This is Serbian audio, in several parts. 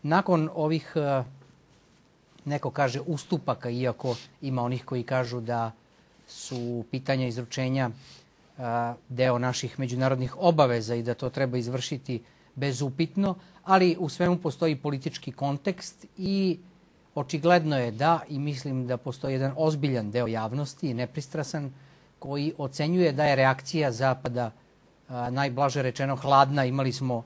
nakon ovih, neko kaže, ustupaka, iako ima onih koji kažu da su pitanja izručenja deo naših međunarodnih obaveza i da to treba izvršiti bezupitno, ali u svemu postoji politički kontekst i očigledno je da, i mislim da postoji jedan ozbiljan deo javnosti, nepristrasan, koji ocenjuje da je reakcija Zapada najblaže rečeno hladna. Imali smo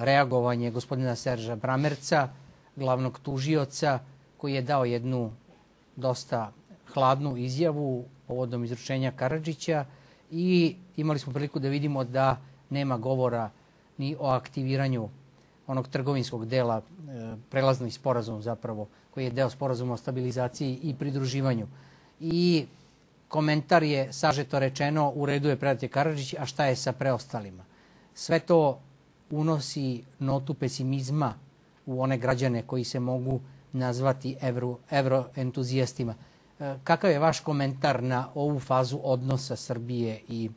reagovanje gospodina Serža Bramerca, glavnog tužioca, koji je dao jednu dosta hladnu izjavu povodom izručenja Karadžića i imali smo priliku da vidimo da nema govora ni o aktiviranju onog trgovinskog dela, prelazni sporazum zapravo, koji je deo sporazuma o stabilizaciji i pridruživanju. I komentar je, sažeto rečeno, u redu je predati Karadžić, a šta je sa preostalima? Sve to unosi notu pesimizma u one građane koji se mogu nazvati evroentuzijastima. Kakav je vaš komentar na ovu fazu odnosa Srbije i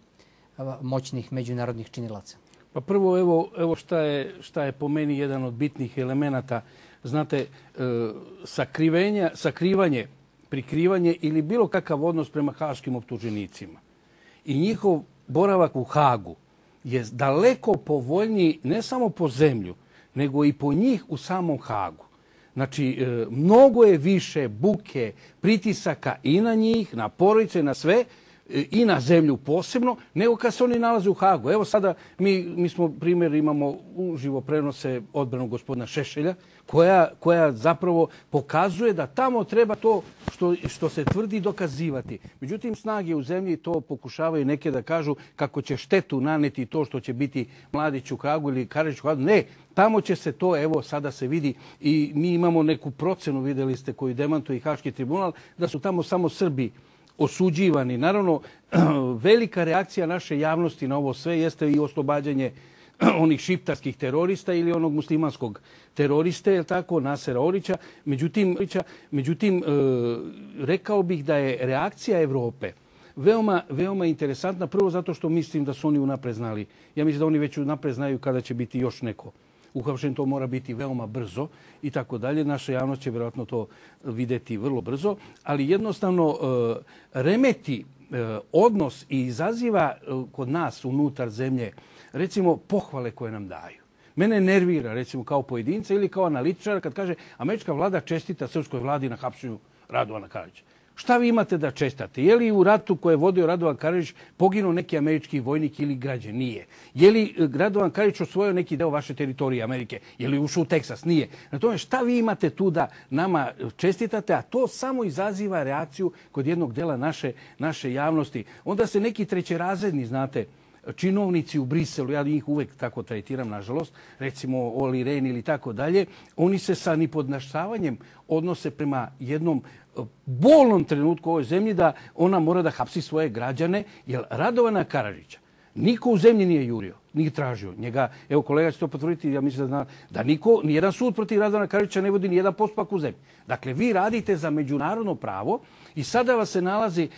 moćnih međunarodnih činilaca? Pa prvo, evo šta je po meni jedan od bitnih elemenata. Znate, sakrivanje, prikrivanje ili bilo kakav odnos prema haškim optuženicima i njihov boravak u Hagu je daleko povoljniji ne samo po zemlju, nego i po njih u samom Hagu. Znači, mnogo je više buke, pritisaka i na njih, na porodice, na sve, i na zemlju posebno, nego kad se oni nalaze u Hagu. Evo sada mi smo primjer, imamo uživo prenose odbranu gospodina Šešelja, koja zapravo pokazuje da tamo treba to što se tvrdi dokazivati. Međutim, snage u zemlji to pokušavaju neke da kažu kako će štetu naneti to što će biti Mladić u Hagu ili Karadžić u Hagu. Ne, tamo će se to, evo sada se vidi i mi imamo neku procenu, vidjeli ste, koju demantuje i Haški tribunal, da su tamo samo Srbi osuđivani. Naravno, velika reakcija naše javnosti na ovo sve jeste i oslobađanje onih šiptarskih terorista ili onog muslimanskog teroriste, je tako, Nasera Orića. Međutim, rekao bih da je reakcija Evrope veoma interesantna. Prvo zato što mislim da su oni unapred znali. Ja mislim da oni već unapred znaju kada će biti još neko uhapšen, to mora biti veoma brzo i tako dalje. Naša javnost će vjerojatno to vidjeti vrlo brzo, ali jednostavno remeti odnos i izaziva kod nas unutar zemlje, recimo, pohvale koje nam daju. Mene nervira, recimo, kao pojedinca ili kao analitičar kad kaže američka vlada čestita srpskoj vladi na hapšenju Radovana Karadžića. Šta vi imate da čestate? Je li u ratu koje je vodio Radovan Karadžić poginuo neki američki vojnik ili građan? Nije. Je li Radovan Karadžić osvojio neki deo vaše teritorije Amerike? Je li ušao u Teksas? Nije. Na tome, šta vi imate tu da nama čestitate, a to samo izaziva reakciju kod jednog dela naše javnosti. Onda se neki trećerazredni, znate, činovnici u Briselu, ja njih uvek tako tretiram, nažalost, recimo Oli Rehn ili tako dalje, oni se sa nipodnaštavanjem odnose prema jednom bolnom trenutku u ovoj zemlji da ona mora da hapsi svoje građane, jer Radovana Karadžića niko u zemlji nije jurio, nije tražio njega. Evo, kolega će to potvrditi, ja mislim da zna da nijedan sud protiv Radovana Karadžića ne vodi nijedan postupak u zemlji. Dakle, vi radite za međunarodno pravo i sada vas se nalazi,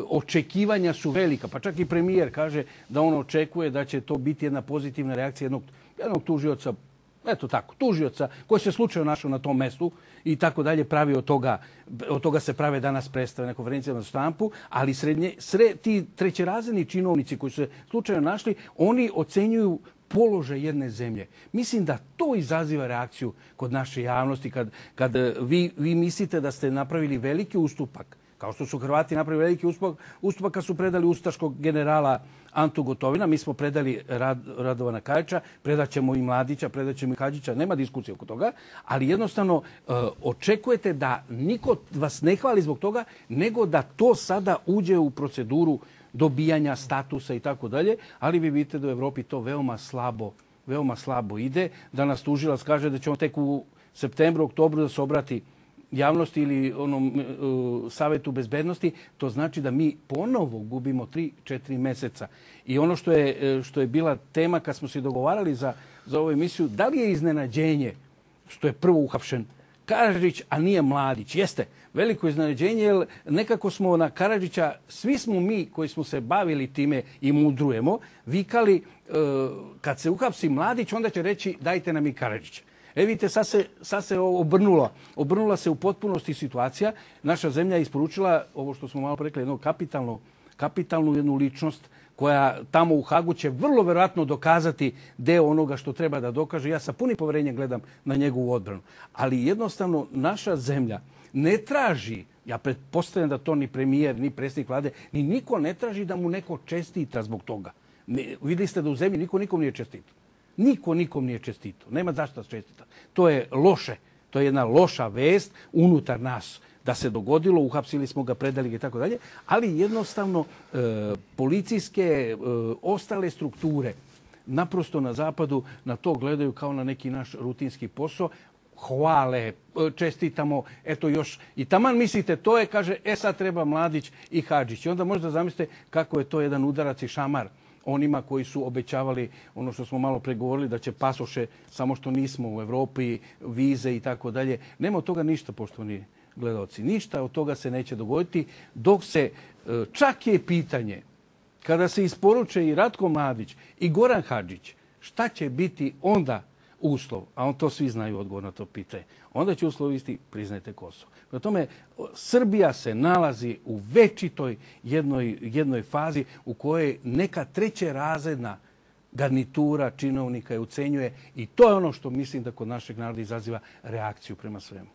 očekivanja su velika, pa čak i premijer kaže da on očekuje da će to biti jedna pozitivna reakcija jednog tužioca, eto tako, tužioca koji se slučajno našao na tom mestu i tako dalje, pravi od toga se prave danas predstave na konferencijama za štampu, ali ti trećerazredni činovnici koji su se slučajno našli, oni ocenjuju položaj jedne zemlje. Mislim da to izaziva reakciju kod naše javnosti kad vi mislite da ste napravili veliki ustupak, kao što su Hrvati napravili veliki ustupak kad su predali ustaškog generala Antu Gotovina. Mi smo predali Radovana Karadžića, predat ćemo i Mladića, predat ćemo i Hadžića, nema diskusije oko toga, ali jednostavno očekujete da niko vas ne hvali zbog toga, nego da to sada uđe u proceduru dobijanja statusa i tako dalje, ali vi vidite da u Evropi to veoma slabo ide. Danas tužilac kaže da će on tek u septembru, oktobru da se obrati javnosti ili onom Savetu bezbednosti. To znači da mi ponovo gubimo 3-4 mjeseca. I ono što je bila tema kad smo se dogovarali za ovu emisiju, da li je iznenađenje što je prvo uhapšen Karadžić, a nije Mladić? Jeste veliko iznenađenje, jer nekako smo na Karadžića, svi smo mi koji smo se bavili time i mudrujemo, vikali kad se uhapsi Mladić, onda će reći dajte nam i Karadžića. Vidite, sad se obrnula. Obrnula se u potpunosti situacija. Naša zemlja je isporučila, ovo što smo malo rekli, jednu kapitalnu jednu ličnost koja tamo u Hagu će vrlo verovatno dokazati deo onoga što treba da dokaže. Ja sa punim poverenjem gledam na njegovu odbranu. Ali jednostavno naša zemlja ne traži, ja pretpostavljam da to ni premijer, ni predsjednik vlade, ni niko ne traži da mu neko čestita zbog toga. Vidjeli ste da u zemlji niko nikom nije čestitao. Niko nikom nije čestitao. Nema zašto čestita. To je loše. To je jedna loša vest unutar nas da se dogodilo, uhapsili smo ga, predali ga i tako dalje, ali jednostavno policijske ostale strukture naprosto na zapadu na to gledaju kao na neki naš rutinski posao, hvale, čestitamo, eto još, i taman mislite, to je, kaže, sad treba Mladić i Hadžić. I onda možda zamislite kako je to jedan udarac i šamar onima koji su obećavali ono što smo malo pregovorili, da će pasoše, samo što nismo u Evropi, vize i tako dalje. Nema od toga ništa, poštovani gledalci. Ništa od toga se neće dogoditi dok se, čak je pitanje, kada se isporuče i Ratko Mladić i Goran Hadžić, šta će biti onda uslov, a on to svi znaju odgovor na to pitanje, onda će uslov isti, priznajte Kosovo. Prema tome, Srbija se nalazi u večitoj jednoj fazi u kojoj neka trećerazredna garnitura činovnika je ucenjuje i to je ono što mislim da kod našeg naroda izaziva reakciju prema svemu.